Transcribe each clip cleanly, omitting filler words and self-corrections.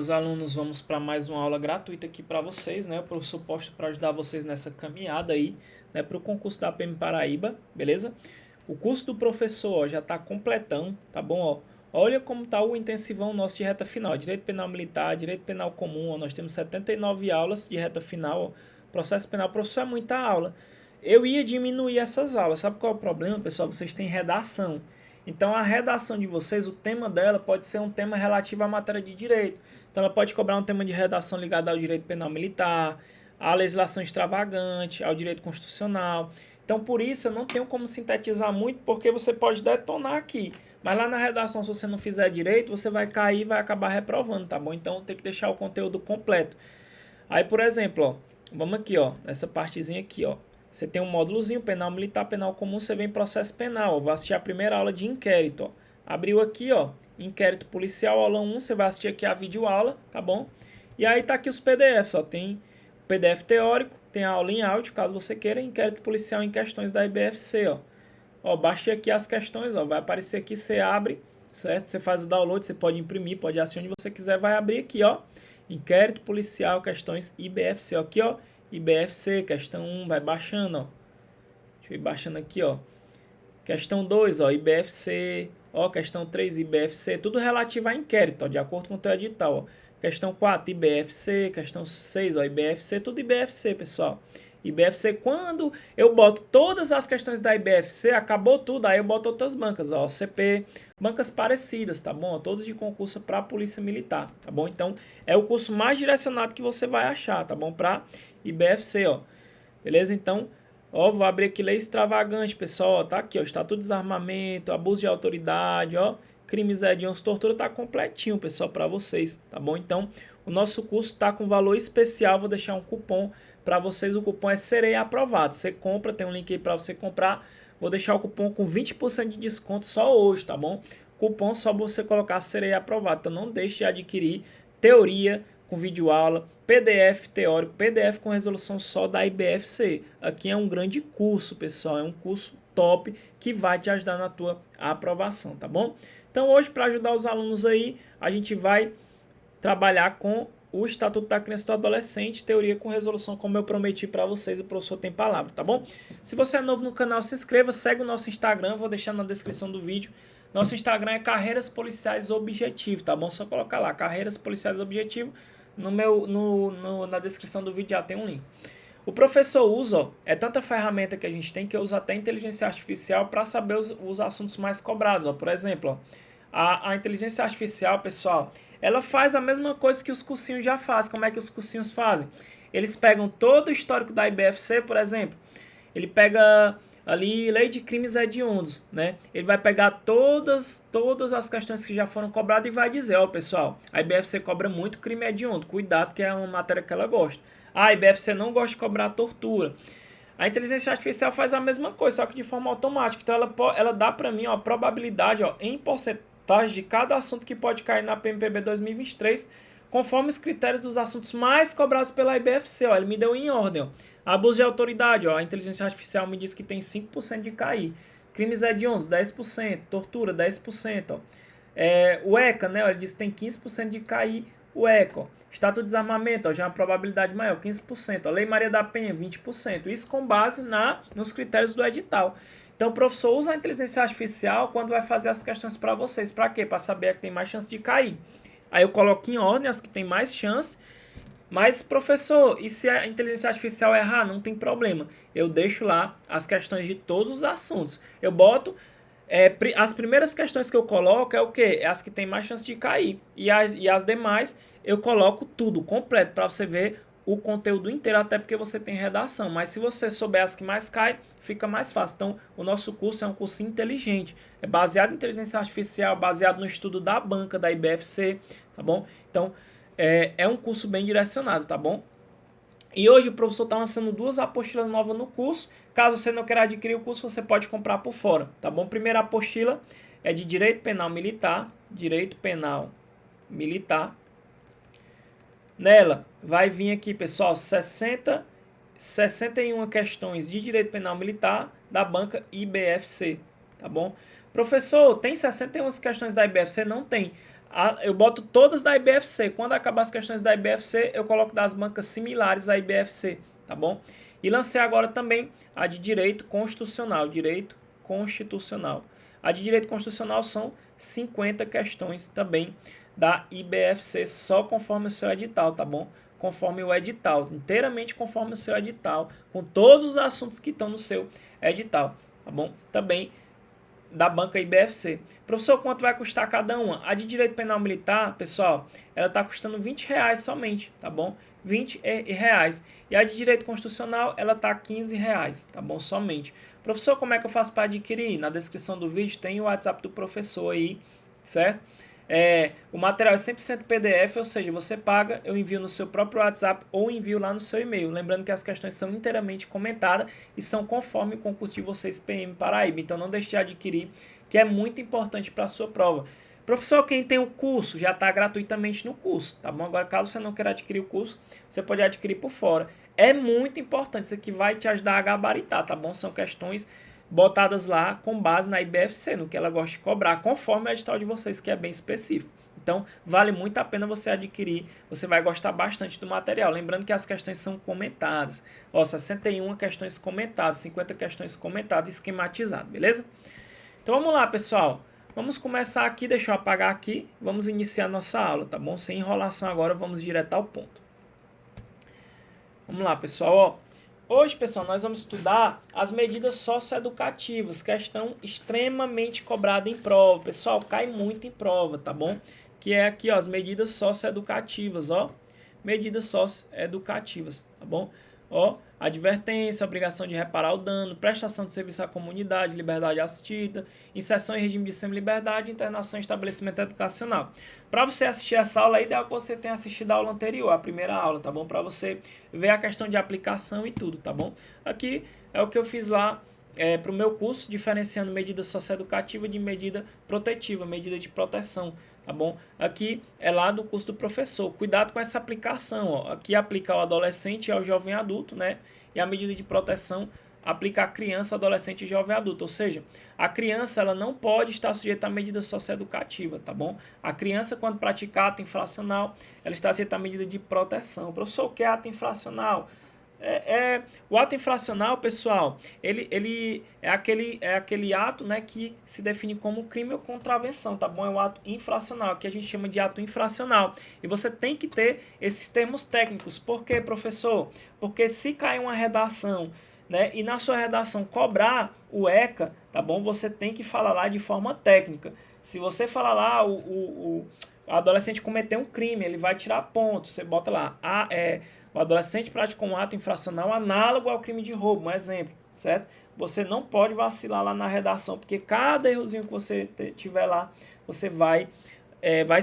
Os alunos, vamos para mais uma aula gratuita aqui para vocês, né? O professor posto para ajudar vocês nessa caminhada aí, né? Para o concurso da PM Paraíba, beleza? O curso do professor ó, já está completão, tá bom? Ó, olha como está o intensivão nosso de reta final. Direito Penal Militar, Direito Penal Comum, ó, nós temos 79 aulas de reta final. Ó, processo penal, professor, é muita aula. Eu ia diminuir essas aulas. Sabe qual é o problema, pessoal? Vocês têm redação. Então, a redação de vocês, o tema dela pode ser um tema relativo à matéria de direito. Então, ela pode cobrar um tema de redação ligado ao direito penal militar, à legislação extravagante, ao direito constitucional. Então, por isso, eu não tenho como sintetizar muito, porque você pode detonar aqui. Mas lá na redação, se você não fizer direito, você vai cair e vai acabar reprovando, tá bom? Então, tem que deixar o conteúdo completo. Aí, por exemplo, ó, vamos aqui, ó, nessa partezinha aqui, ó. Você tem um módulozinho, penal militar, penal comum, você vem processo penal. Ó, vai assistir a primeira aula de inquérito, ó. Abriu aqui, ó, inquérito policial, aula 1, você vai assistir aqui a videoaula, tá bom? E aí tá aqui os PDFs, ó, tem o PDF teórico, tem a aula em áudio, caso você queira, inquérito policial em questões da IBFC, ó. Ó, baixe aqui as questões, ó, vai aparecer aqui, você abre, certo? Você faz o download, você pode imprimir, pode assistir onde você quiser, vai abrir aqui, ó. Inquérito policial, questões IBFC, ó, aqui, ó. IBFC, questão 1, vai baixando, ó. Deixa eu ir baixando aqui, ó. Questão 2, ó, IBFC, ó, questão 3, IBFC, tudo relativo a inquérito, ó, de acordo com o teu edital, ó. Questão 4, IBFC, questão 6, ó, IBFC, tudo IBFC, pessoal. IBFC, quando eu boto todas as questões da IBFC, acabou tudo, aí eu boto outras bancas, ó, CP, bancas parecidas, tá bom? Todos de concurso para a Polícia Militar, tá bom? Então, é o curso mais direcionado que você vai achar, tá bom? Para IBFC, ó. Beleza? Então, ó, vou abrir aqui lei extravagante, pessoal, ó, tá aqui, ó, estatuto de desarmamento, abuso de autoridade, ó, crimes hediondos, tortura, tá completinho, pessoal, para vocês, tá bom? Então, o nosso curso tá com valor especial, vou deixar um cupom para vocês, o cupom é Serei Aprovado. Você compra, tem um link aí para você comprar, vou deixar o cupom com 20% de desconto só hoje, tá bom? Cupom só você colocar Serei Aprovado, então não deixe de adquirir teoria com videoaula, PDF teórico, PDF com resolução só da IBFC. Aqui é um grande curso, pessoal, é um curso top que vai te ajudar na tua aprovação, tá bom? Então hoje, para ajudar os alunos aí, a gente vai trabalhar com o Estatuto da Criança e do Adolescente, teoria com resolução, como eu prometi para vocês, o professor tem palavra, tá bom? Se você é novo no canal, se inscreva, segue o nosso Instagram, vou deixar na descrição do vídeo. Nosso Instagram é Carreiras Policiais Objetivo, tá bom? Só colocar lá, Carreiras Policiais Objetivo, na descrição do vídeo já tem um link. O professor usa, ó, é tanta ferramenta que a gente tem que eu uso até inteligência artificial para saber os assuntos mais cobrados, ó. Por exemplo, ó, a inteligência artificial, pessoal, ela faz a mesma coisa que os cursinhos já fazem. Como é que os cursinhos fazem? Eles pegam todo o histórico da IBFC, por exemplo. Ele pega ali lei de crimes hediondos, né? Ele vai pegar todas as questões que já foram cobradas e vai dizer, ó, pessoal, a IBFC cobra muito crime hediondo. Cuidado que é uma matéria que ela gosta. A IBFC não gosta de cobrar tortura. A inteligência artificial faz a mesma coisa, só que de forma automática. Então ela dá para mim, ó, a probabilidade, ó, em porcentagem de cada assunto que pode cair na PMPB 2023, conforme os critérios dos assuntos mais cobrados pela IBFC. Ó, ele me deu em ordem. Ó. Abuso de autoridade, ó, a inteligência artificial me diz que tem 5% de cair. Crimes hediondos, 10%. Tortura, 10%. Ó. O ECA, né, ó, ele diz que tem 15% de cair o ECA. Ó. Estatuto de desarmamento, ó, já é uma probabilidade maior, 15%. Ó. Lei Maria da Penha, 20%. Isso com base nos critérios do edital. Então, o professor usa a inteligência artificial quando vai fazer as questões para vocês. Para quê? Para saber a que tem mais chance de cair. Aí eu coloco em ordem as que tem mais chance. Mas, professor, e se a inteligência artificial errar? Não tem problema. Eu deixo lá as questões de todos os assuntos. Eu boto... as primeiras questões que eu coloco é o quê? É as que tem mais chance de cair. E as demais eu coloco tudo completo para você ver o conteúdo inteiro, até porque você tem redação. Mas se você souber as que mais caem, fica mais fácil. Então, o nosso curso é um curso inteligente. É baseado em inteligência artificial, baseado no estudo da banca, da IBFC, tá bom? Então, é um curso bem direcionado, tá bom? E hoje o professor está lançando 2 apostilas novas no curso. Caso você não queira adquirir o curso, você pode comprar por fora, tá bom? Primeira apostila é de Direito Penal Militar. Direito Penal Militar. Nela vai vir aqui, pessoal, 61 questões de Direito Penal Militar da banca IBFC, tá bom? Professor, tem 61 questões da IBFC? Não tem. eu boto todas da IBFC. Quando acabar as questões da IBFC, eu coloco das bancas similares à IBFC, tá bom? E lancei agora também a de Direito Constitucional. Direito Constitucional. A de Direito Constitucional são 50 questões também da IBFC, só conforme o seu edital, tá bom? Conforme o edital, inteiramente conforme o seu edital, com todos os assuntos que estão no seu edital, tá bom? Também da banca IBFC. Professor, quanto vai custar cada uma? A de Direito Penal Militar, pessoal, ela está custando R$20 somente, tá bom? R$20. E a de Direito Constitucional, ela está R$15, tá bom? Somente. Professor, como é que eu faço para adquirir? Na descrição do vídeo tem o WhatsApp do professor aí, certo? O material é 100% PDF, ou seja, você paga, eu envio no seu próprio WhatsApp ou envio lá no seu e-mail. Lembrando que as questões são inteiramente comentadas e são conforme o concurso de vocês PM Paraíba. Então não deixe de adquirir, que é muito importante para a sua prova. Professor, quem tem o curso já está gratuitamente no curso, tá bom? Agora, caso você não queira adquirir o curso, você pode adquirir por fora. É muito importante, isso aqui vai te ajudar a gabaritar, tá bom? São questões botadas lá com base na IBFC, no que ela gosta de cobrar, conforme o edital de vocês, que é bem específico. Então, vale muito a pena você adquirir, você vai gostar bastante do material. Lembrando que as questões são comentadas. Ó, 61 questões comentadas, 50 questões comentadas, esquematizadas, beleza? Então, vamos lá, pessoal. Vamos começar aqui, deixa eu apagar aqui, vamos iniciar nossa aula, tá bom? Sem enrolação agora, vamos direto ao ponto. Vamos lá, pessoal, ó. Hoje, pessoal, nós vamos estudar as medidas socioeducativas, questão extremamente cobrada em prova. Pessoal, cai muito em prova, tá bom? Que é aqui, ó, as medidas socioeducativas, ó. Medidas socioeducativas, tá bom? Ó, advertência, obrigação de reparar o dano, prestação de serviço à comunidade, liberdade assistida, inserção em regime de semi-liberdade, internação em estabelecimento educacional. Para você assistir essa aula, é ideal que você tenha assistido a aula anterior, a primeira aula, tá bom? Para você ver a questão de aplicação e tudo, tá bom? Aqui é o que eu fiz lá para o meu curso, diferenciando medida socioeducativa de medida protetiva, medida de proteção, tá bom? Aqui é lá do curso do professor. Cuidado com essa aplicação, ó. Aqui aplica ao adolescente e ao jovem adulto, né? E a medida de proteção aplica à criança, adolescente e jovem adulto. Ou seja, a criança ela não pode estar sujeita à medida socioeducativa, tá bom? A criança, quando pratica ato infracional, ela está sujeita à medida de proteção. Professor, o que é ato infracional? O ato infracional, pessoal, ele é aquele ato, né, que se define como crime ou contravenção, tá bom? É um ato infracional, que a gente chama de ato infracional. E você tem que ter esses termos técnicos. Por quê, professor? Porque se cair uma redação, né, e na sua redação cobrar o ECA, tá bom? Você tem que falar lá de forma técnica. Se você falar lá, o adolescente cometeu um crime, ele vai tirar ponto. Você bota lá, o adolescente praticou um ato infracional análogo ao crime de roubo, um exemplo, certo? Você não pode vacilar lá na redação, porque cada errozinho que você tiver lá, você vai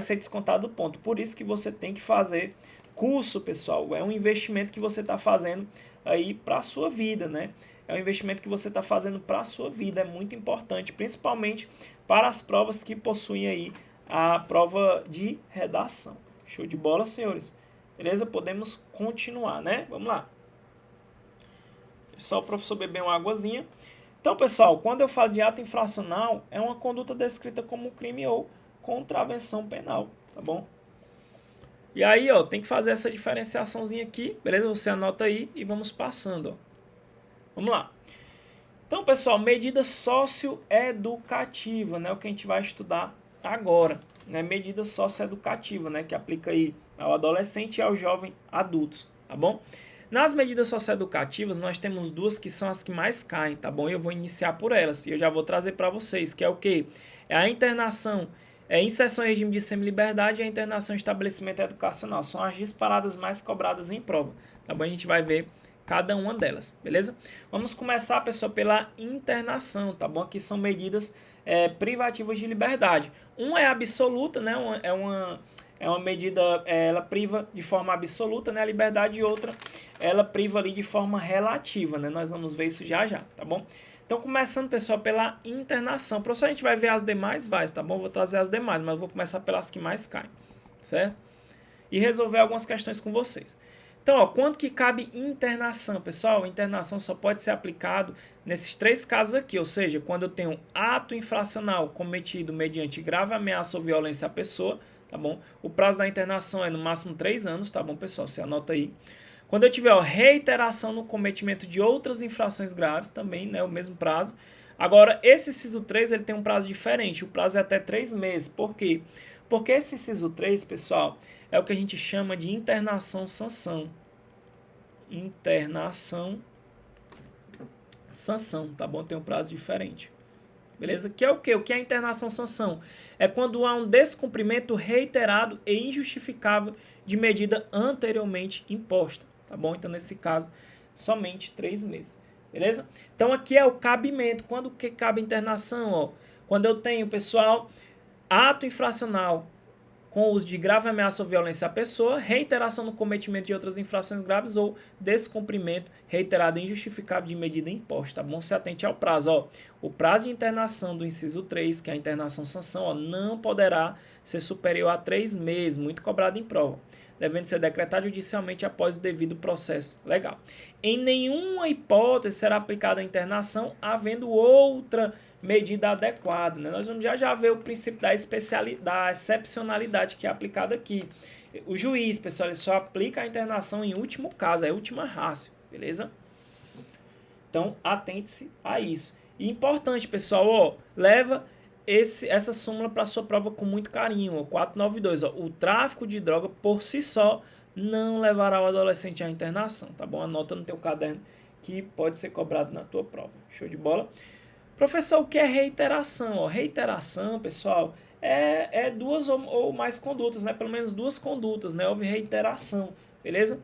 ser descontado do ponto. Por isso que você tem que fazer curso, pessoal. É um investimento que você está fazendo aí para a sua vida, né? É um investimento que você está fazendo para a sua vida. É muito importante, principalmente para as provas que possuem aí a prova de redação. Show de bola, senhores? Beleza? Podemos continuar, né? Vamos lá. Só o professor beber uma águazinha. Então, pessoal, quando eu falo de ato infracional, é uma conduta descrita como crime ou contravenção penal, tá bom? E aí, ó, tem que fazer essa diferenciaçãozinha aqui, beleza? Você anota aí e vamos passando, ó. Vamos lá. Então, pessoal, medida socioeducativa, né? O que a gente vai estudar agora, né? Medida socioeducativa, né? Que aplica aí ao adolescente e ao jovem adultos, tá bom? Nas medidas socioeducativas, nós temos duas que são as que mais caem, tá bom? Eu vou iniciar por elas e eu já vou trazer para vocês, que é o quê? É a internação, inserção em regime de semi-liberdade e a internação em estabelecimento educacional. São as disparadas mais cobradas em prova, tá bom? A gente vai ver cada uma delas, beleza? Vamos começar, pessoal, pela internação, tá bom? Aqui são medidas privativas de liberdade. Uma é absoluta, né? É uma medida, ela priva de forma absoluta, né, a liberdade, e outra, ela priva ali de forma relativa, né? Nós vamos ver isso já já, tá bom? Então, começando, pessoal, pela internação. Professor, a gente vai ver as demais, tá bom? Vou trazer as demais, mas eu vou começar pelas que mais caem, certo? E resolver algumas questões com vocês. Então, ó, quanto que cabe internação, pessoal? Internação só pode ser aplicado nesses três casos aqui, ou seja, quando eu tenho ato infracional cometido mediante grave ameaça ou violência à pessoa, tá bom? O prazo da internação é no máximo 3 anos, tá bom, pessoal? Você anota aí. Quando eu tiver, ó, reiteração no cometimento de outras infrações graves, também, né, o mesmo prazo. Agora, esse inciso 3, ele tem um prazo diferente, o prazo é até 3 meses. Por quê? Porque esse inciso 3, pessoal, é o que a gente chama de internação-sanção. Internação-sanção, tá bom? Tem um prazo diferente. Beleza? Que é o quê? O que é a internação-sanção? É quando há um descumprimento reiterado e injustificável de medida anteriormente imposta, tá bom? Então, nesse caso, somente 3 meses. Beleza? Então, aqui é o cabimento. Quando que cabe a internação? Ó? Quando eu tenho, pessoal, ato infracional com uso de grave ameaça ou violência à pessoa, reiteração no cometimento de outras infrações graves ou descumprimento reiterado e injustificável de medida imposta, tá bom? Se atente ao prazo, ó. O prazo de internação do inciso 3, que é a internação-sanção, ó, não poderá ser superior a 3 meses, muito cobrado em prova, devendo ser decretado judicialmente após o devido processo legal. Em nenhuma hipótese será aplicada a internação havendo outra medida adequada, né? Nós vamos já ver o princípio da excepcionalidade que é aplicado aqui. O juiz, pessoal, ele só aplica a internação em último caso, é última ratio, beleza? Então, atente-se a isso. E importante, pessoal, ó, leva essa súmula para sua prova com muito carinho, ó, 492, ó, o tráfico de droga por si só não levará o adolescente à internação, tá bom? Anota no teu caderno que pode ser cobrado na tua prova. Show de bola? Professor, o que é reiteração? Ó, reiteração, pessoal, é duas ou mais condutas, né? Pelo menos 2 condutas, né? Houve reiteração, beleza?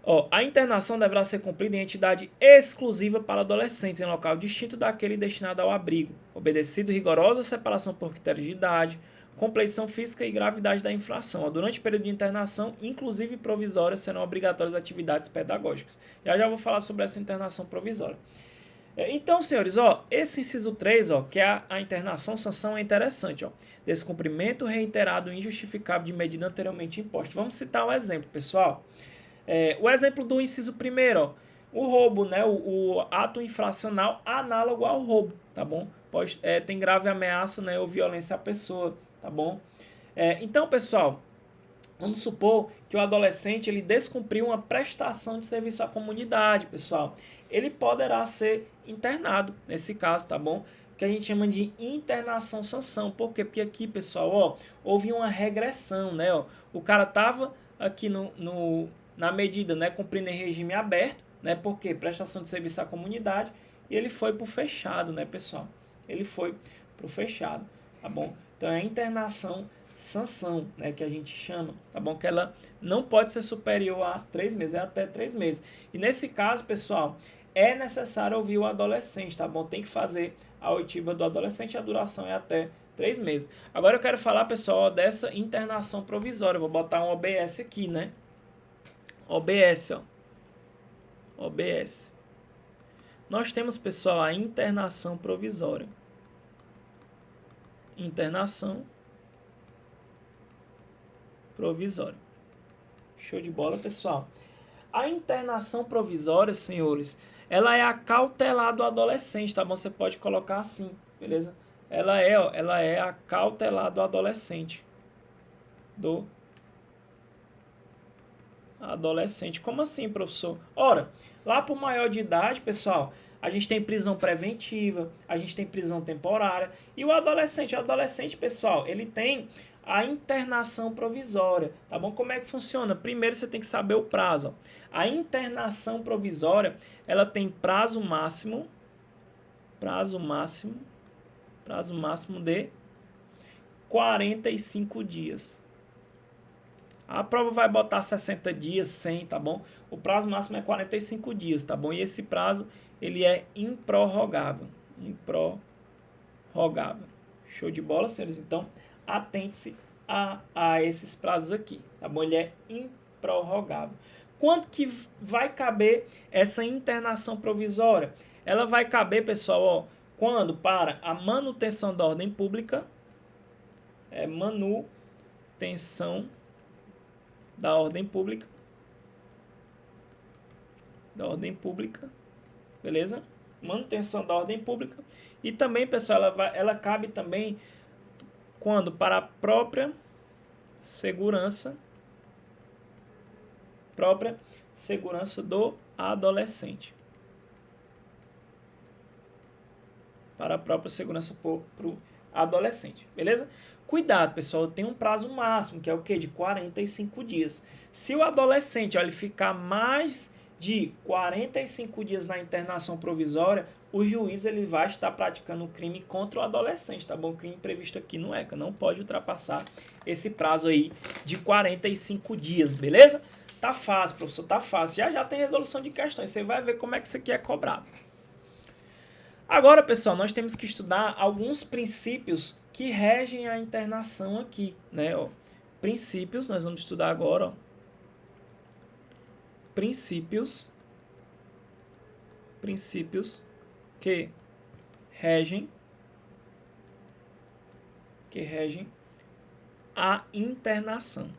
Ó, a internação deverá ser cumprida em entidade exclusiva para adolescentes, em local distinto daquele destinado ao abrigo, obedecido rigorosa separação por critérios de idade, compleição física e gravidade da infração. Ó, durante o período de internação, inclusive provisória, serão obrigatórias atividades pedagógicas. Já vou falar sobre essa internação provisória. Então, senhores, ó, esse inciso 3, ó, que é a internação-sanção, é interessante. Ó. Descumprimento reiterado e injustificável de medida anteriormente imposta. Vamos citar um exemplo, pessoal. O exemplo do inciso 1º, ó, o roubo, né, o ato infracional análogo ao roubo, tá bom? Tem grave ameaça, né, ou violência à pessoa, tá bom? Então, pessoal, vamos supor que o adolescente ele descumpriu uma prestação de serviço à comunidade, pessoal. Ele poderá ser internado nesse caso, tá bom? Que a gente chama de internação-sanção. Por quê? Porque aqui, pessoal, ó, houve uma regressão, né? Ó. O cara estava aqui na medida, né, cumprindo em regime aberto, né? Por quê? Prestação de serviço à comunidade. E ele foi para o fechado, né, pessoal? Ele foi para o fechado, tá bom? Então é a internação-sanção, né, que a gente chama, tá bom? Que ela não pode ser superior a 3 meses, é até 3 meses. E nesse caso, pessoal, é necessário ouvir o adolescente, tá bom? Tem que fazer a oitiva do adolescente, a duração é até 3 meses. Agora eu quero falar, pessoal, ó, dessa internação provisória. Eu vou botar um OBS aqui, né? OBS, ó. OBS. Nós temos, pessoal, a internação provisória. Internação provisória. Show de bola, pessoal. A internação provisória, senhores, ela é a cautelar do adolescente, tá bom? Você pode colocar assim, beleza? Ela é a cautelar do adolescente. Como assim, professor? Ora, lá por maior de idade, pessoal, a gente tem prisão preventiva, a gente tem prisão temporária. E o adolescente, pessoal, ele tem a internação provisória, tá bom? Como é que funciona? Primeiro você tem que saber o prazo. Ó. A internação provisória, ela tem prazo máximo de 45 dias. A prova vai botar 60 dias, 100, tá bom? O prazo máximo é 45 dias, tá bom? E esse prazo, ele é improrrogável. Improrrogável. Show de bola, senhores? Então, atente-se a esses prazos aqui, tá bom? Ele é improrrogável. Quanto que vai caber essa internação provisória? Ela vai caber, pessoal, ó, quando para a manutenção da ordem pública, manutenção da ordem pública, beleza? Manutenção da ordem pública. E também, pessoal, ela cabe também quando para a própria segurança do adolescente. Para a própria segurança para o adolescente, beleza? Cuidado, pessoal, tem um prazo máximo, que é o quê? De 45 dias. Se o adolescente ele ficar mais de 45 dias na internação provisória, o juiz ele vai estar praticando um crime contra o adolescente, tá bom? O crime previsto aqui no ECA, não pode ultrapassar esse prazo aí de 45 dias, beleza? Tá fácil, professor, tá fácil. Já tem resolução de questões, você vai ver como é que isso aqui é cobrado. Agora, pessoal, nós temos que estudar alguns princípios que regem a internação aqui, né? Ó, princípios, nós vamos estudar agora, ó. Princípios que regem a internação.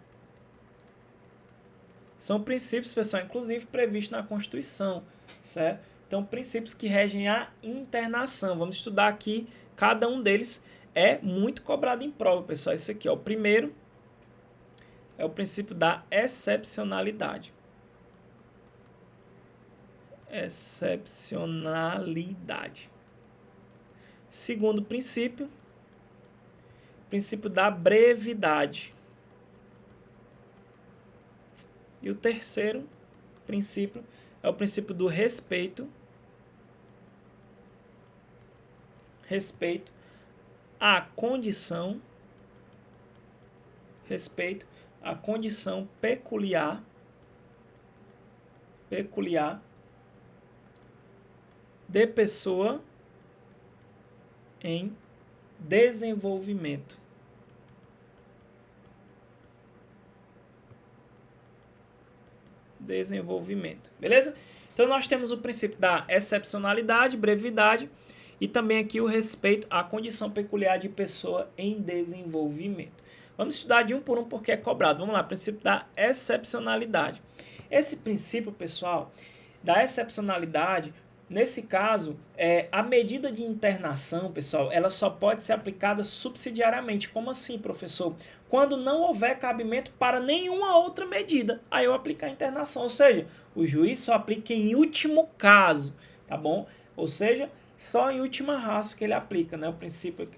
São princípios, pessoal, inclusive previstos na Constituição, certo? Então, princípios que regem a internação. Vamos estudar aqui, cada um deles é muito cobrado em prova, pessoal. Esse aqui, ó, o primeiro é o princípio da excepcionalidade. Segundo princípio da brevidade. E o terceiro princípio é o princípio do respeito à condição peculiar de pessoa em desenvolvimento. Beleza? Então, nós temos o princípio da excepcionalidade, brevidade, e também aqui o respeito à condição peculiar de pessoa em desenvolvimento. Vamos estudar de um por um porque é cobrado. Vamos lá, princípio da excepcionalidade. Esse princípio, pessoal, da excepcionalidade, nesse caso, a medida de internação, pessoal, ela só pode ser aplicada subsidiariamente. Como assim, professor? Quando não houver cabimento para nenhuma outra medida, aí eu aplico a internação. Ou seja, o juiz só aplica em último caso, tá bom? Ou seja, só em última ratio que ele aplica, né? O princípio,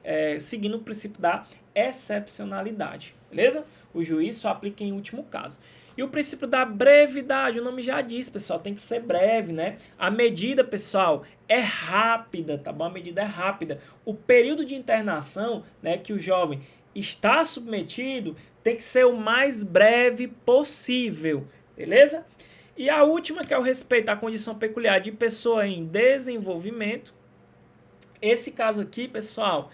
seguindo o princípio da excepcionalidade, beleza? O juiz só aplica em último caso. E o princípio da brevidade, o nome já diz, pessoal, tem que ser breve, né? A medida, pessoal, é rápida, tá bom? A medida é rápida. O período de internação, né, que o jovem está submetido, tem que ser o mais breve possível, beleza? E a última, que é o respeito à condição peculiar de pessoa em desenvolvimento. Esse caso aqui, pessoal,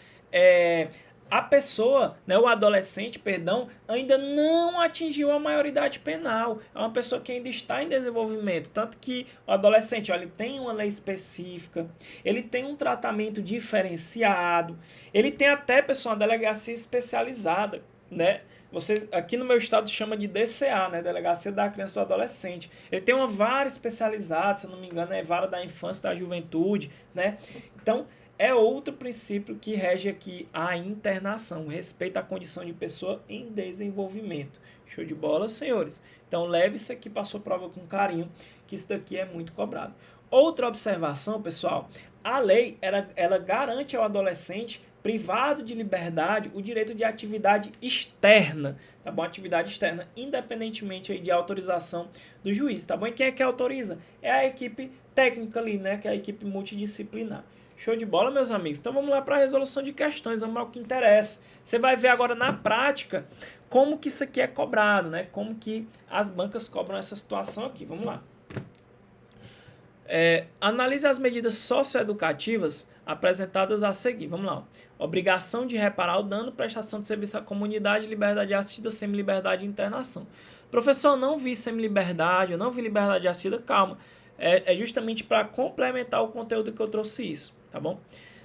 a pessoa, né, o adolescente, perdão, ainda não atingiu a maioridade penal. É uma pessoa que ainda está em desenvolvimento. Tanto que o adolescente, ó, ele tem uma lei específica, ele tem um tratamento diferenciado, ele tem até, pessoal, uma delegacia especializada, né? Você, aqui no meu estado chama de DCA, né? Delegacia da Criança e do Adolescente. Ele tem uma vara especializada, se eu não me engano, é vara da infância e da juventude, né? Então, é outro princípio que rege aqui a internação, respeito à condição de pessoa em desenvolvimento. Show de bola, senhores? Então, leve isso aqui para a sua prova com carinho, que isso daqui é muito cobrado. Outra observação, pessoal, a lei, ela garante ao adolescente privado de liberdade o direito de atividade externa, tá bom? Atividade externa, independentemente aí de autorização do juiz, tá bom? E quem é que autoriza? É a equipe técnica ali, né? Que é a equipe multidisciplinar. Show de bola, meus amigos? Então vamos lá para a resolução de questões, vamos ao que interessa. Você vai ver agora na prática como que isso aqui é cobrado, né? Como que as bancas cobram essa situação aqui. Vamos lá. Analise as medidas socioeducativas apresentadas a seguir. Vamos lá. Obrigação de reparar o dano, prestação de serviço à comunidade, liberdade assistida, semi-liberdade e internação. Professor, eu não vi semi-liberdade, eu não vi liberdade assistida. Calma. É justamente para complementar o conteúdo que eu trouxe isso, tá bom?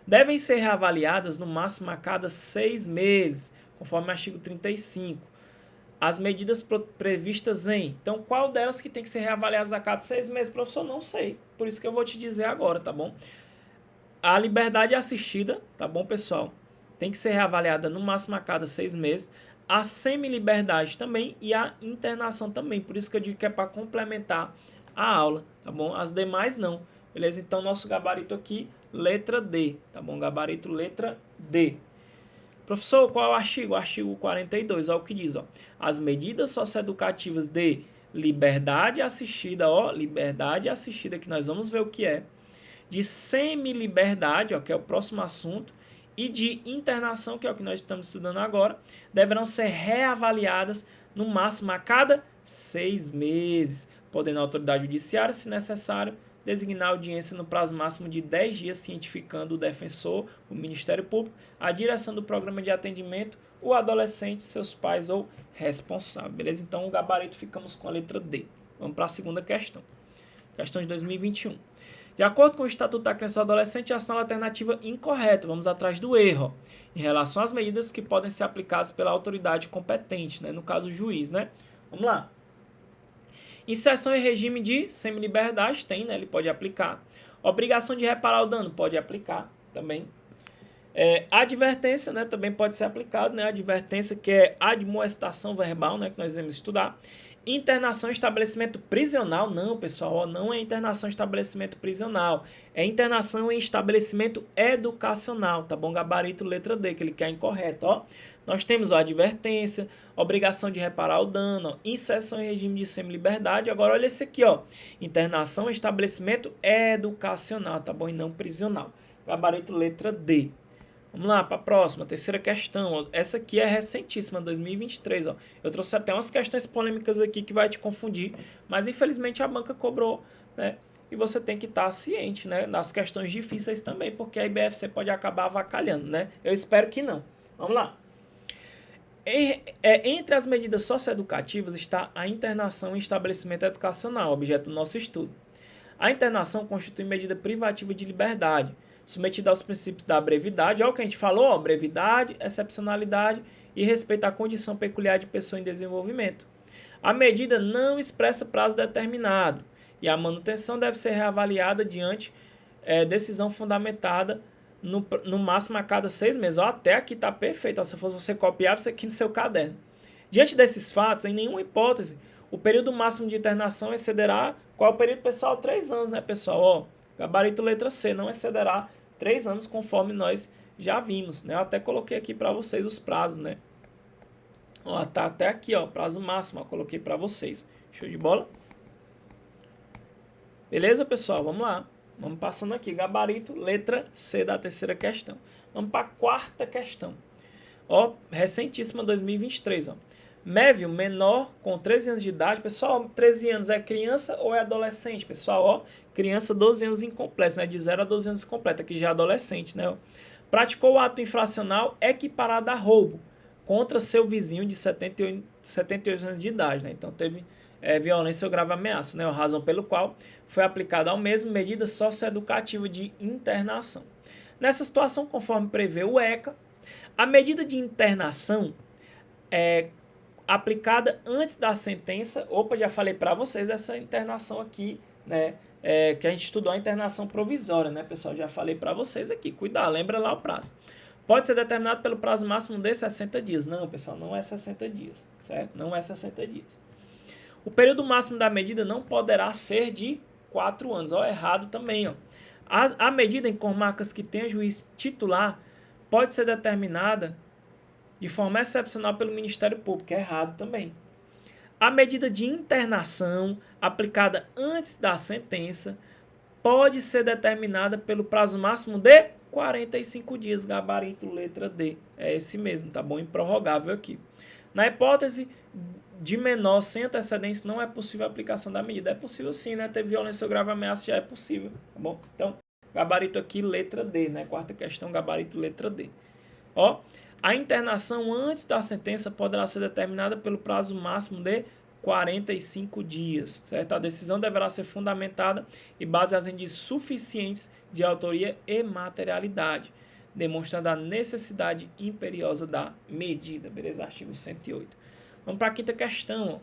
Devem ser reavaliadas no máximo a cada 6 meses, conforme o artigo 35. As medidas previstas em... Então, qual delas que tem que ser reavaliadas a cada 6 meses? Professor, não sei. Por isso que eu vou te dizer agora, tá bom? A liberdade assistida, tá bom, pessoal? Tem que ser reavaliada no máximo a cada 6 meses. a semi-liberdade também e a internação também. Por isso que eu digo que é para complementar a aula, tá bom? As demais não, beleza? Então, nosso gabarito aqui, letra D, tá bom? Gabarito letra D. Professor, qual é o artigo? O artigo 42, olha o que diz, ó. As medidas socioeducativas de liberdade assistida, ó, liberdade assistida, que nós vamos ver o que é, de semi-liberdade, ó, que é o próximo assunto, e de internação, que é o que nós estamos estudando agora, deverão ser reavaliadas no máximo a cada 6 meses, podendo a autoridade judiciária, se necessário, designar audiência no prazo máximo de 10 dias, cientificando o defensor, o Ministério Público, a direção do programa de atendimento, o adolescente, seus pais ou responsável. Beleza? Então, o gabarito ficamos com a letra D. Vamos para a segunda questão. Questão de 2021. De acordo com o Estatuto da Criança e do Adolescente, a ação alternativa incorreta. Vamos atrás do erro, ó, em relação às medidas que podem ser aplicadas pela autoridade competente, né? No caso, o juiz, né? Vamos lá. Inserção em regime de semi-liberdade tem, né? Ele pode aplicar. Obrigação de reparar o dano pode aplicar também. Advertência, né? Também pode ser aplicado, né? Advertência, que é admoestação verbal, né? Que nós vamos estudar. Internação em estabelecimento prisional, não, pessoal, ó, não é internação em estabelecimento prisional, é internação em estabelecimento educacional, tá bom? Gabarito letra D, que ele quer incorreto, ó. Nós temos a advertência, obrigação de reparar o dano, ó, inserção em regime de semi-liberdade. Agora olha esse aqui, ó, internação em estabelecimento educacional, tá bom? E não prisional. Gabarito letra D. Vamos lá para a próxima, terceira questão. Ó. Essa aqui é recentíssima, 2023. Ó. Eu trouxe até umas questões polêmicas aqui que vai te confundir, mas infelizmente a banca cobrou, né? E você tem que estar ciente, né, das questões difíceis também, porque a IBFC pode acabar avacalhando, né? Eu espero que não. Vamos lá. Entre as medidas socioeducativas está a internação em estabelecimento educacional, objeto do nosso estudo. A internação constitui medida privativa de liberdade, submetida aos princípios da brevidade, olha o que a gente falou, ó, brevidade, excepcionalidade e respeito à condição peculiar de pessoa em desenvolvimento. A medida não expressa prazo determinado e a manutenção deve ser reavaliada diante decisão fundamentada no máximo a cada 6 meses. Ó, até aqui está perfeito, ó, se fosse você copiar isso aqui no seu caderno. Diante desses fatos, em nenhuma hipótese, o período máximo de internação excederá, qual é o período, pessoal? 3 anos, né, pessoal? Ó, gabarito letra C, não excederá 3 anos, conforme nós já vimos, né? Eu até coloquei aqui para vocês os prazos, né? Ó, tá até aqui, ó, prazo máximo, ó, coloquei para vocês. Show de bola? Beleza, pessoal? Vamos lá. Vamos passando aqui, gabarito, letra C da terceira questão. Vamos para a quarta questão. Ó, recentíssima, 2023, ó. Mévio, menor com 13 anos de idade. Pessoal, 13 anos é criança ou é adolescente? Pessoal, ó, criança 12 anos incompleto, né? De 0 a 12 anos incompleto, aqui já é adolescente, né? Praticou o ato infracional equiparado a roubo contra seu vizinho de 78 anos de idade, né? Então teve violência ou grave ameaça, né? A razão pelo qual foi aplicada ao mesmo medida socioeducativa de internação. Nessa situação, conforme prevê o ECA, a medida de internação aplicada antes da sentença. Opa, já falei para vocês dessa internação aqui, né? Que a gente estudou a internação provisória, né, pessoal? Já falei para vocês aqui. Cuidado, lembra lá o prazo. Pode ser determinado pelo prazo máximo de 60 dias. Não, pessoal, não é 60 dias, certo? Não é 60 dias. O período máximo da medida não poderá ser de 4 anos. Ó, errado também, ó. A medida em comarcas que tenha juiz titular pode ser determinada de forma excepcional pelo Ministério Público. É errado também. A medida de internação aplicada antes da sentença pode ser determinada pelo prazo máximo de 45 dias, gabarito letra D. É esse mesmo, tá bom? Improrrogável aqui. Na hipótese de menor sem antecedentes, não é possível a aplicação da medida. É possível sim, né? Ter violência ou grave ameaça já é possível, tá bom? Então, gabarito aqui, letra D, né? Quarta questão, gabarito letra D. Ó, a internação antes da sentença poderá ser determinada pelo prazo máximo de 45 dias, certo? A decisão deverá ser fundamentada e baseada em indícios suficientes de autoria e materialidade, demonstrando a necessidade imperiosa da medida, beleza? Artigo 108. Vamos para a quinta questão. Ó.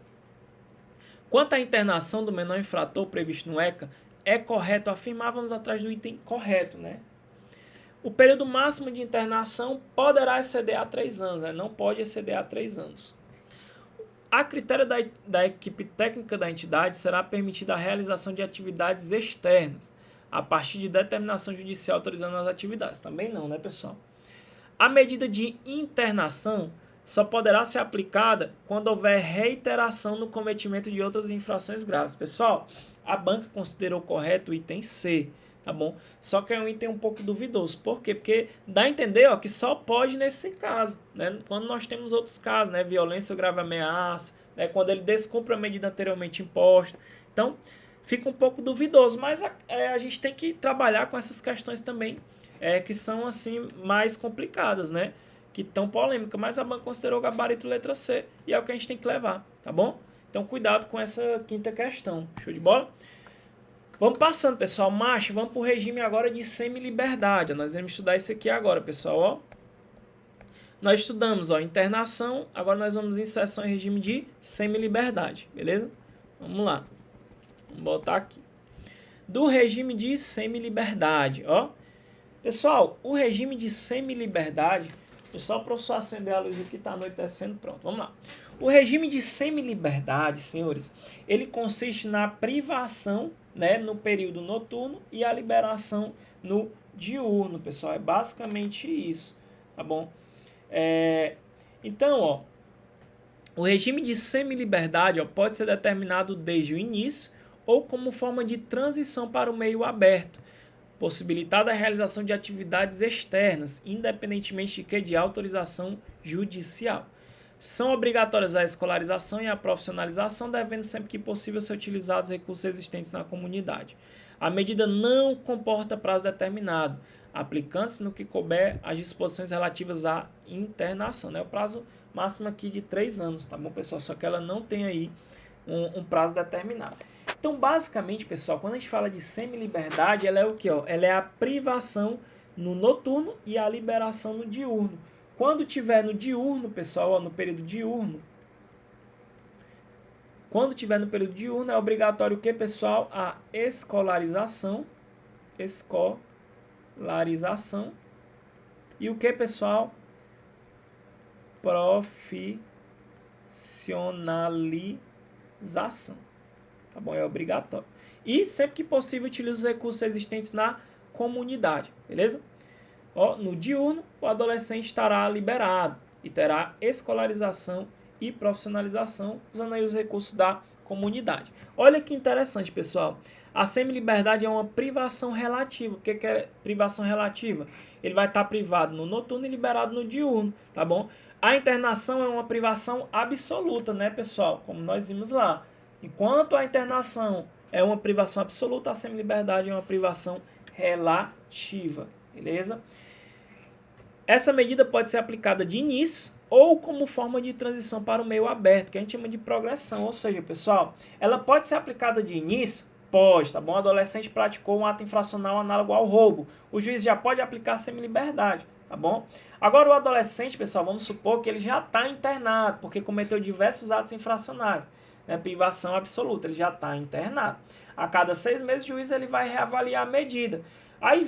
Quanto à internação do menor infrator previsto no ECA, é correto afirmar, vamos atrás do item correto, né? O período máximo de internação poderá exceder a 3 anos, né? Não pode exceder a 3 anos. A critério da equipe técnica da entidade será permitida a realização de atividades externas, a partir de determinação judicial autorizando as atividades. Também não, né, pessoal? A medida de internação só poderá ser aplicada quando houver reiteração no cometimento de outras infrações graves. Pessoal, a banca considerou correto o item C, tá bom? Só que é um item um pouco duvidoso. Por quê? Porque dá a entender, ó, que só pode nesse caso, né? Quando nós temos outros casos, né? Violência ou grave ameaça, né? Quando ele descumpre a medida anteriormente imposta. Então, fica um pouco duvidoso, mas a gente tem que trabalhar com essas questões também, que são assim mais complicadas, né? Que tão polêmica, mas a banca considerou o gabarito letra C e é o que a gente tem que levar, tá bom? Então cuidado com essa quinta questão, show de bola? Vamos passando, pessoal, marcha, vamos para o regime agora de semi-liberdade, nós vamos estudar isso aqui agora, pessoal, ó. Nós estudamos, ó, internação, agora nós vamos em inserção em regime de semi-liberdade, beleza? Vamos lá, vamos botar aqui. Do regime de semi-liberdade, ó. Pessoal, o regime de semi-liberdade, só o professor acender a luz aqui, está anoitecendo, pronto, vamos lá. O regime de semi-liberdade, senhores, ele consiste na privação, né, no período noturno e a liberação no diurno, pessoal, é basicamente isso, tá bom? Então, ó, o regime de semi-liberdade, ó, pode ser determinado desde o início ou como forma de transição para o meio aberto, possibilitada a realização de atividades externas, independentemente de autorização judicial. São obrigatórias a escolarização e a profissionalização, devendo sempre que possível ser utilizados recursos existentes na comunidade. A medida não comporta prazo determinado, aplicando-se no que couber as disposições relativas à internação, né? O prazo máximo aqui de 3 anos, tá bom, pessoal? Só que ela não tem aí um prazo determinado. Então, basicamente, pessoal, quando a gente fala de semi-liberdade, ela é o que? Ela é a privação no noturno e a liberação no diurno. Quando tiver no diurno, pessoal, ó, no período diurno, quando tiver no período diurno, é obrigatório o que, pessoal? A escolarização. E o que, pessoal? Profissionalização. Tá bom? É obrigatório. E sempre que possível, utilize os recursos existentes na comunidade, beleza? Ó, no diurno, o adolescente estará liberado e terá escolarização e profissionalização usando aí os recursos da comunidade. Olha que interessante, pessoal. A semi-liberdade é uma privação relativa. O que é privação relativa? Ele vai estar privado no noturno e liberado no diurno, tá bom? A internação é uma privação absoluta, né, pessoal? Como nós vimos lá. Enquanto a internação é uma privação absoluta, a semi-liberdade é uma privação relativa, beleza? Essa medida pode ser aplicada de início ou como forma de transição para o meio aberto, que a gente chama de progressão. Ou seja, pessoal, ela pode ser aplicada de início? Pode, tá bom? O adolescente praticou um ato infracional análogo ao roubo. O juiz já pode aplicar a semi-liberdade, tá bom? Agora, o adolescente, pessoal, vamos supor que ele já está internado, porque cometeu diversos atos infracionais. Né, privação absoluta, ele já está internado. A cada 6 meses o juiz ele vai reavaliar a medida. Aí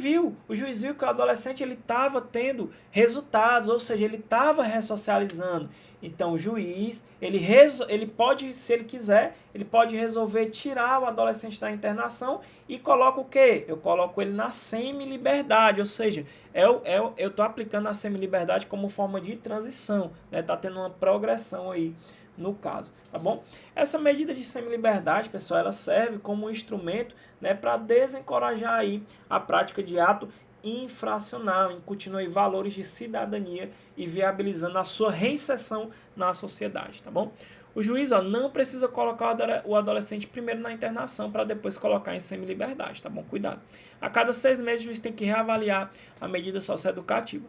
o juiz viu que o adolescente ele estava tendo resultados, ou seja, ele estava ressocializando. Então o juiz, ele pode, se ele quiser, ele pode resolver tirar o adolescente da internação e coloca o quê? Eu coloco ele na semi-liberdade, ou seja, eu estou aplicando a semi-liberdade como forma de transição, né? Tá tendo uma progressão aí no caso, tá bom? Essa medida de semi-liberdade, pessoal, ela serve como um instrumento, né, para desencorajar aí a prática de ato infracional, incutindo aí valores de cidadania e viabilizando a sua reinserção na sociedade, tá bom? O juiz, ó, não precisa colocar o adolescente primeiro na internação para depois colocar em semi-liberdade, tá bom? Cuidado. A cada 6 meses o juiz tem que reavaliar a medida socioeducativa.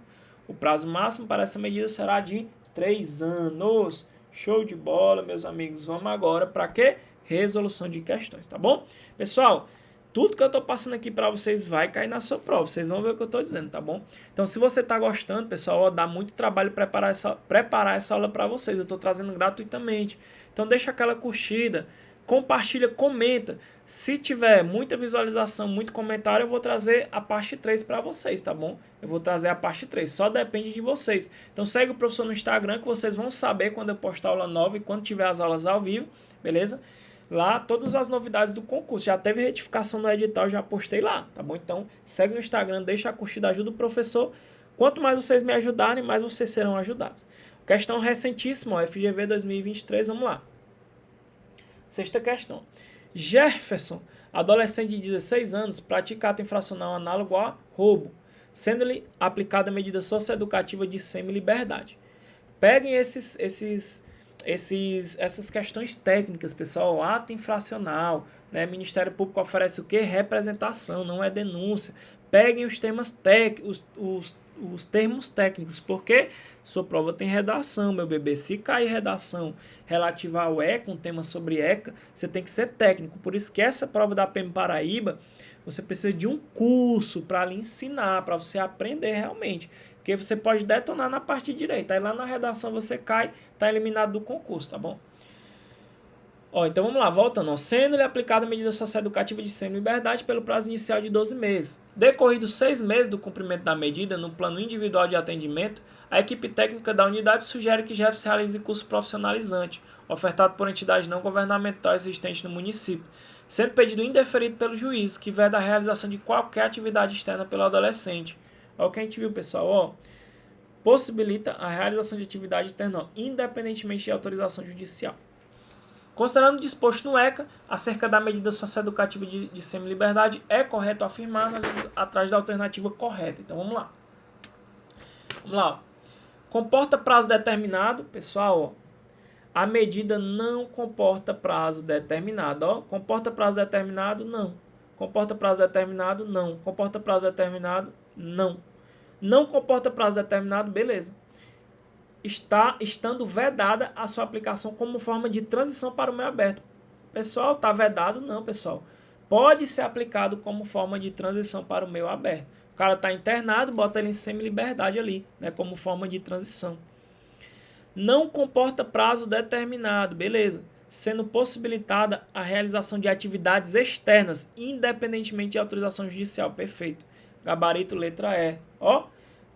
O prazo máximo para essa medida será de 3 anos. Show de bola, meus amigos. Vamos agora para quê? Resolução de questões, tá bom? Pessoal, tudo que eu estou passando aqui para vocês vai cair na sua prova. Vocês vão ver o que eu estou dizendo, tá bom? Então, se você está gostando, pessoal, ó, dá muito trabalho preparar essa aula para vocês. Eu estou trazendo gratuitamente. Então, deixa aquela curtida, Compartilha, comenta. Se tiver muita visualização, muito comentário, eu vou trazer a parte 3 para vocês, tá bom? Eu vou trazer a parte 3, só depende de vocês. Então segue o professor no Instagram que vocês vão saber quando eu postar aula nova e quando tiver as aulas ao vivo, beleza? Lá, todas as novidades do concurso. Já teve retificação no edital, já postei lá, tá bom? Então segue no Instagram, deixa a curtida, ajuda o professor. Quanto mais vocês me ajudarem, mais vocês serão ajudados. Questão recentíssima, ó, FGV 2023, vamos lá. Sexta questão. Jefferson, adolescente de 16 anos, pratica ato infracional análogo a roubo, sendo-lhe aplicada a medida socioeducativa de semi-liberdade. Peguem essas questões técnicas, pessoal. Ato infracional, né? Ministério Público oferece o quê? Representação, não é denúncia. Peguem os temas os termos técnicos, porque sua prova tem redação, meu bebê. Se cair redação relativa ao ECA, um tema sobre ECA, você tem que ser técnico. Por isso que essa prova da PM Paraíba, você precisa de um curso para lhe ensinar, para você aprender realmente. Porque você pode detonar na parte direita. Aí lá na redação você cai, está eliminado do concurso, tá bom? Ó, então vamos lá, voltando. Sendo-lhe aplicada a medida socioeducativa de semi-liberdade pelo prazo inicial de 12 meses. Decorridos 6 meses do cumprimento da medida, no plano individual de atendimento, a equipe técnica da unidade sugere que Jefferson realize curso profissionalizante, ofertado por entidade não governamental existente no município, sendo pedido indeferido pelo juiz, que veda a realização de qualquer atividade externa pelo adolescente. Olha o que a gente viu, pessoal, ó. Possibilita a realização de atividade externa, independentemente de autorização judicial. Considerando o disposto no ECA, acerca da medida socioeducativa de semi-liberdade, é correto afirmar, nós vamos atrás da alternativa correta. Então vamos lá. Vamos lá. Ó. Comporta prazo determinado, pessoal, ó. A medida não comporta prazo determinado, ó. Comporta prazo determinado? Não. Comporta prazo determinado? Não. Comporta prazo determinado? Não. Não comporta prazo determinado? Beleza. Estando vedada a sua aplicação como forma de transição para o meio aberto. Pessoal, está vedado? Não, pessoal. Pode ser aplicado como forma de transição para o meio aberto. O cara está internado, bota ele em semi-liberdade ali, né, como forma de transição. Não comporta prazo determinado, beleza. Sendo possibilitada a realização de atividades externas, independentemente de autorização judicial, perfeito. Gabarito letra E, ó.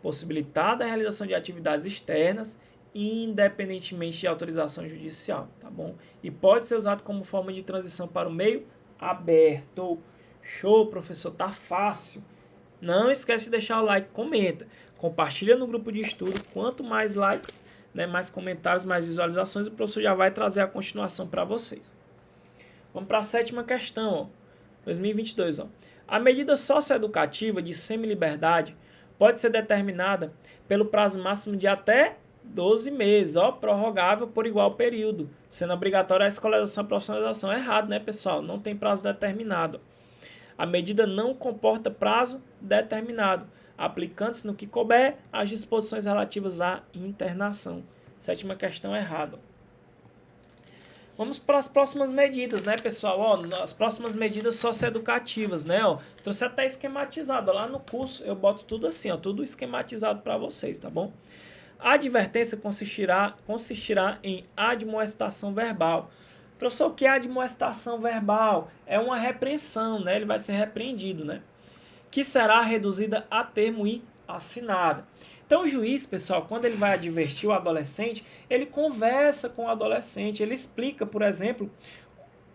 Possibilitada a realização de atividades externas, independentemente de autorização judicial, tá bom? E pode ser usado como forma de transição para o meio aberto. Show, professor, tá fácil. Não esquece de deixar o like, comenta, compartilha no grupo de estudo. Quanto mais likes, né, mais comentários, mais visualizações, o professor já vai trazer a continuação para vocês. Vamos para a sétima questão, ó, 2022. Ó. A medida socioeducativa de semi-liberdade pode ser determinada pelo prazo máximo de até 12 meses, ó, prorrogável por igual período, sendo obrigatória a escolarização e a profissionalização. É errado, né, pessoal? Não tem prazo determinado. A medida não comporta prazo determinado, aplicando-se no que couber as disposições relativas à internação. Sétima questão errada. Vamos para as próximas medidas, né, pessoal? Ó, as próximas medidas socioeducativas, né? Ó, trouxe até esquematizado. Lá no curso eu boto tudo assim, ó, tudo esquematizado para vocês, tá bom? A advertência consistirá em admoestação verbal. Professor, o que é admoestação verbal? É uma repreensão, né? Ele vai ser repreendido, né? Que será reduzida a termo e assinada. Então o juiz, pessoal, quando ele vai advertir o adolescente, ele conversa com o adolescente, ele explica, por exemplo,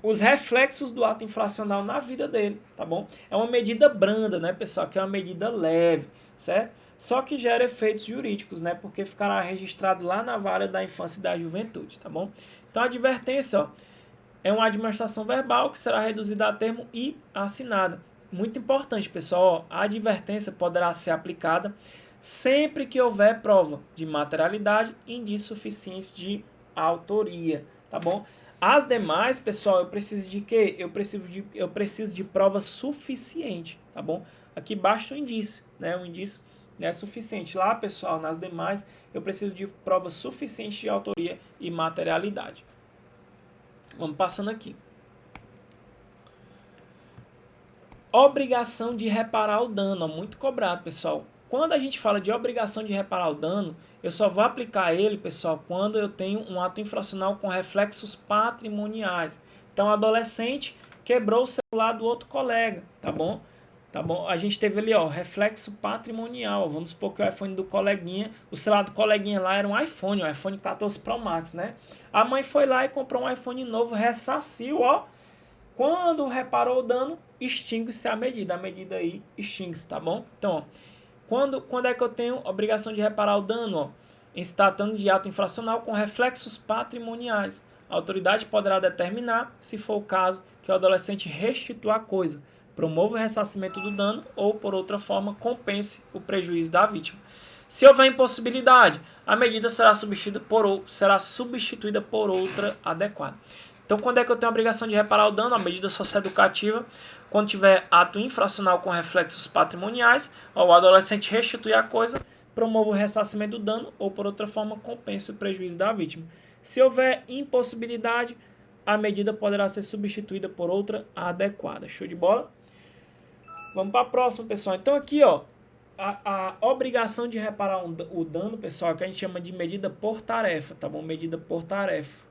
os reflexos do ato infracional na vida dele, tá bom? É uma medida branda, né, pessoal, que é uma medida leve, certo? Só que gera efeitos jurídicos, né, porque ficará registrado lá na vara da infância e da juventude, tá bom? Então a advertência, ó, é uma admoestação verbal que será reduzida a termo e assinada. Muito importante, pessoal, ó, a advertência poderá ser aplicada sempre que houver prova de materialidade e indício suficiente de autoria, tá bom? As demais, pessoal, eu preciso de quê? Eu preciso de prova suficiente, tá bom? Aqui basta o indício, né? O indício é suficiente. Lá, pessoal, nas demais, eu preciso de prova suficiente de autoria e materialidade. Vamos passando aqui. Obrigação de reparar o dano, ó, muito cobrado, pessoal. Quando a gente fala de obrigação de reparar o dano, eu só vou aplicar ele, pessoal, quando eu tenho um ato infracional com reflexos patrimoniais. Então, o adolescente quebrou o celular do outro colega, tá bom? Tá bom? A gente teve ali, ó, reflexo patrimonial. Vamos supor que o iPhone do coleguinha, o celular do coleguinha lá era um iPhone 14 Pro Max, né? A mãe foi lá e comprou um iPhone novo, ressarciu, ó. Quando reparou o dano, extingue-se a medida aí extingue-se, tá bom? Então, ó, quando é que eu tenho obrigação de reparar o dano? Ó? Em se tratando de ato infracional com reflexos patrimoniais. A autoridade poderá determinar, se for o caso, que o adolescente restitua a coisa, promova o ressarcimento do dano ou, por outra forma, compense o prejuízo da vítima. Se houver impossibilidade, a medida será substituída por outra adequada. Então, quando é que eu tenho a obrigação de reparar o dano? A medida socioeducativa, quando tiver ato infracional com reflexos patrimoniais, o adolescente restitui a coisa, promove o ressarcimento do dano ou, por outra forma, compensa o prejuízo da vítima. Se houver impossibilidade, a medida poderá ser substituída por outra adequada. Show de bola? Vamos para a próxima, pessoal. Então, aqui, ó, a obrigação de reparar o dano, pessoal, que a gente chama de medida por tarefa, tá bom? Medida por tarefa.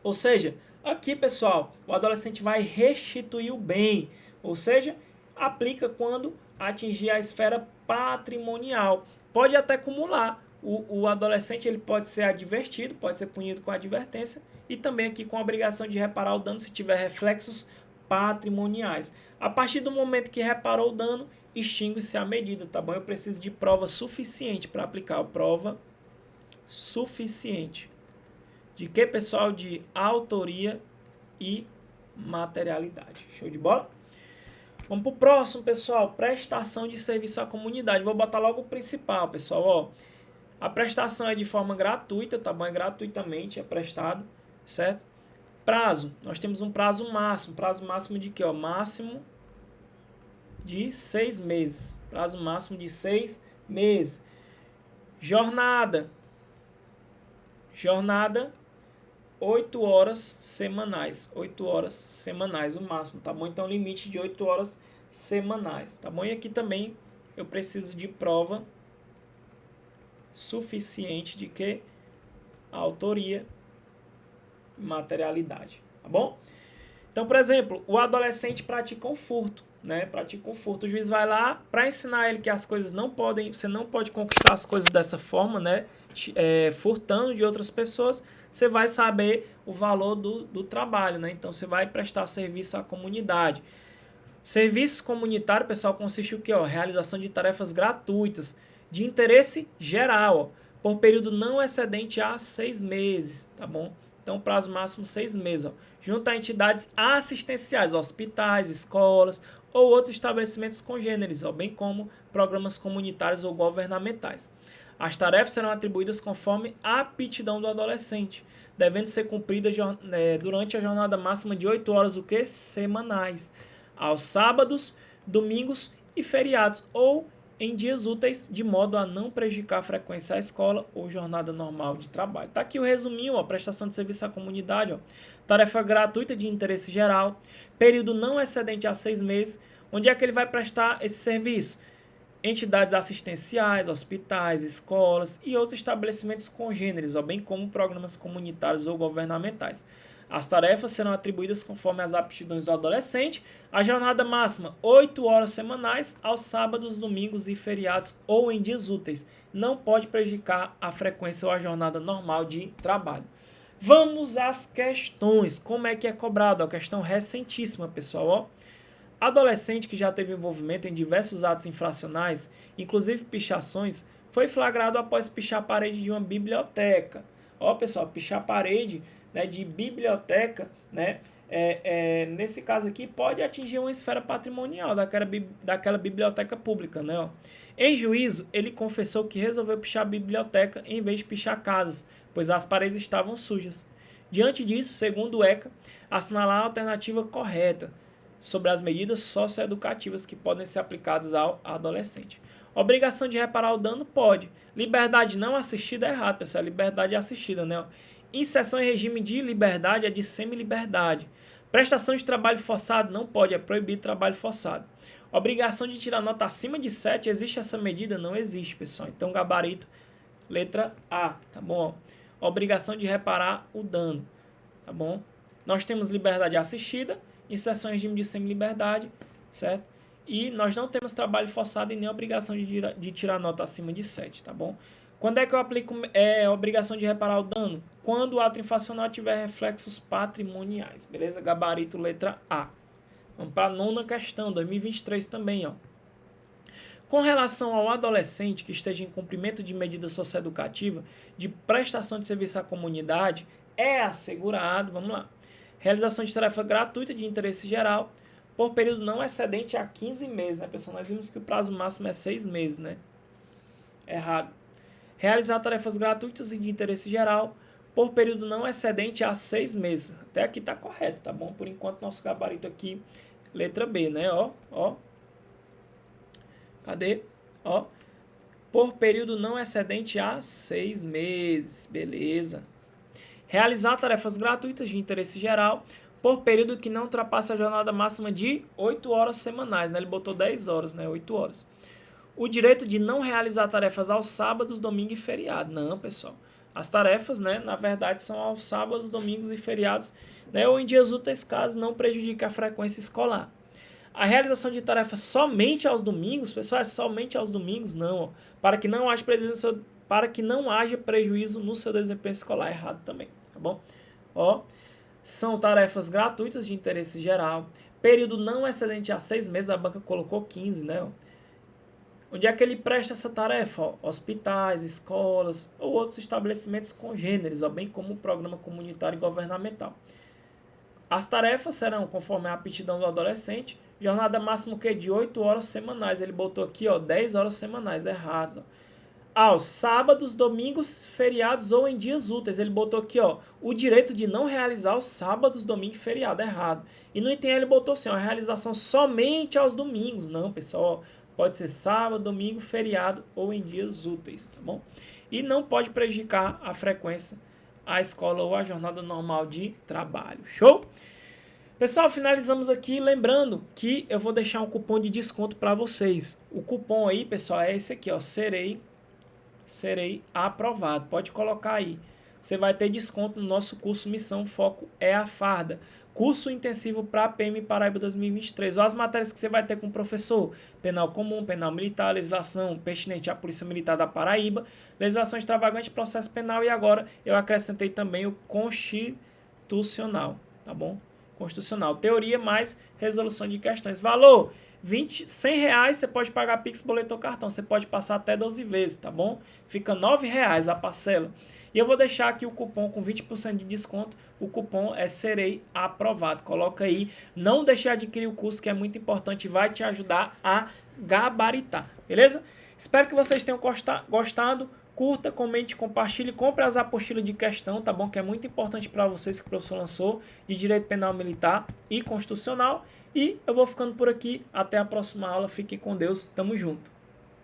Ou seja, aqui, pessoal, o adolescente vai restituir o bem, ou seja, aplica quando atingir a esfera patrimonial. Pode até acumular. O adolescente ele pode ser advertido, pode ser punido com advertência e também aqui com a obrigação de reparar o dano se tiver reflexos patrimoniais. A partir do momento que reparou o dano, extingue-se a medida, tá bom? Eu preciso de prova suficiente para aplicar a prova suficiente. De que, pessoal? De autoria e materialidade. Show de bola? Vamos para o próximo, pessoal. Prestação de serviço à comunidade. Vou botar logo o principal, pessoal. Ó, a prestação é de forma gratuita, tá bom? É gratuitamente, é prestado, certo? Prazo. Nós temos um prazo máximo. Prazo máximo de quê? Ó? Máximo de 6 meses. Prazo máximo de 6 meses. Jornada. 8 horas semanais. 8 horas semanais, o máximo, tá bom? Então, limite de 8 horas semanais, tá bom? E aqui também eu preciso de prova suficiente de que? Autoria e materialidade, tá bom? Então, por exemplo, o adolescente pratica um furto, né? Pratica um furto. O juiz vai lá para ensinar ele que as coisas não podem, você não pode conquistar as coisas dessa forma, né? Furtando de outras pessoas, você vai saber o valor do trabalho, né? Então, você vai prestar serviço à comunidade. Serviço comunitário, pessoal, consiste o quê? Ó, realização de tarefas gratuitas, de interesse geral, ó, por período não excedente a 6 meses, tá bom? Então, prazo máximo 6 meses, ó, junto a entidades assistenciais, hospitais, escolas ou outros estabelecimentos congêneres, ó, bem como programas comunitários ou governamentais. As tarefas serão atribuídas conforme a aptidão do adolescente, devendo ser cumpridas durante a jornada máxima de 8 horas, o quê? Semanais, aos sábados, domingos e feriados, ou em dias úteis, de modo a não prejudicar a frequência à escola ou jornada normal de trabalho. Tá aqui o resuminho, ó, prestação de serviço à comunidade, ó, tarefa gratuita de interesse geral, período não excedente a 6 meses. Onde é que ele vai prestar esse serviço? Entidades assistenciais, hospitais, escolas e outros estabelecimentos congêneres, ó, bem como programas comunitários ou governamentais. As tarefas serão atribuídas conforme as aptidões do adolescente. A jornada máxima, 8 horas semanais, aos sábados, domingos e feriados ou em dias úteis. Não pode prejudicar a frequência ou a jornada normal de trabalho. Vamos às questões. Como é que é cobrado? A questão recentíssima, pessoal. Ó. Adolescente que já teve envolvimento em diversos atos infracionais, inclusive pichações, foi flagrado após pichar a parede de uma biblioteca. Ó, pessoal, pichar a parede, né, de biblioteca, né, nesse caso aqui, pode atingir uma esfera patrimonial daquela biblioteca pública. Né, ó. Em juízo, ele confessou que resolveu pichar a biblioteca em vez de pichar casas, pois as paredes estavam sujas. Diante disso, segundo o ECA, assinalar a alternativa correta sobre as medidas socioeducativas que podem ser aplicadas ao adolescente. Obrigação de reparar o dano? Pode. Liberdade não assistida é errado, pessoal. Liberdade assistida, né? Inserção em regime de liberdade é de semi-liberdade. Prestação de trabalho forçado? Não pode, é proibido trabalho forçado. Obrigação de tirar nota acima de 7, existe essa medida? Não existe, pessoal. Então, gabarito, letra A, tá bom? Obrigação de reparar o dano, tá bom? Nós temos liberdade assistida, inserção em regime de semi-liberdade, certo? E nós não temos trabalho forçado e nem obrigação de tirar nota acima de 7, tá bom? Quando é que eu aplico a obrigação de reparar o dano? Quando o ato infracional tiver reflexos patrimoniais, beleza? Gabarito, letra A. Vamos para a 9ª questão, 2023 também, ó. Com relação ao adolescente que esteja em cumprimento de medida socioeducativa de prestação de serviço à comunidade, é assegurado, vamos lá, realização de tarefa gratuita de interesse geral por período não excedente a 15 meses, né, pessoal? Nós vimos que o prazo máximo é 6 meses, né? Errado. Realizar tarefas gratuitas e de interesse geral por período não excedente a 6 meses. Até aqui tá correto, tá bom? Por enquanto, nosso gabarito aqui, letra B, né? Ó. Cadê? Ó. Por período não excedente a 6 meses. Beleza. Realizar tarefas gratuitas de interesse geral por período que não ultrapasse a jornada máxima de 8 horas semanais, né? Ele botou 10 horas, né? 8 horas. O direito de não realizar tarefas aos sábados, domingos e feriados. Não, pessoal. As tarefas, né, na verdade, são aos sábados, domingos e feriados, né, ou em dias úteis, caso não prejudique a frequência escolar. A realização de tarefas somente aos domingos, pessoal, é somente aos domingos? Não, ó, para que não haja prejuízo no seu desempenho escolar. Errado também, tá bom? Ó, são tarefas gratuitas de interesse geral, período não excedente a 6 meses, a banca colocou 15, né, ó. Onde é que ele presta essa tarefa? Ó, hospitais, escolas ou outros estabelecimentos congêneres, ó, bem como o programa comunitário e governamental. As tarefas serão conforme a aptidão do adolescente, jornada máxima que de 8 horas semanais. Ele botou aqui, ó, 10 horas semanais, errados. Ó. Aos sábados, domingos, feriados ou em dias úteis. Ele botou aqui, ó, o direito de não realizar os sábados, domingo e feriado, errado. E no item ele botou assim, ó, a realização somente aos domingos. Não, pessoal, ó. Pode ser sábado, domingo, feriado ou em dias úteis, tá bom? E não pode prejudicar a frequência, a escola ou a jornada normal de trabalho. Show? Pessoal, finalizamos aqui. Lembrando que eu vou deixar um cupom de desconto para vocês. O cupom aí, pessoal, é esse aqui, ó. Serei aprovado. Pode colocar aí. Você vai ter desconto no nosso curso Missão Foco é a Farda. Curso intensivo para a PM Paraíba 2023. Olha as matérias que você vai ter com o professor. Penal comum, penal militar, legislação pertinente à Polícia Militar da Paraíba, legislação extravagante, processo penal e agora eu acrescentei também o constitucional, tá bom? Constitucional. Teoria mais resolução de questões. Valor, R$100 você pode pagar Pix, boleto ou cartão. Você pode passar até 12 vezes, tá bom? Fica R$9 a parcela. E eu vou deixar aqui o cupom com 20% de desconto. O cupom é Serei Aprovado. Coloca aí. Não deixe de adquirir o curso, que é muito importante e vai te ajudar a gabaritar. Beleza? Espero que vocês tenham gostado. Curta, comente, compartilhe. Compre as apostilas de questão, tá bom? Que é muito importante para vocês que o professor lançou. De Direito Penal Militar e Constitucional. E eu vou ficando por aqui. Até a próxima aula. Fiquem com Deus. Tamo junto.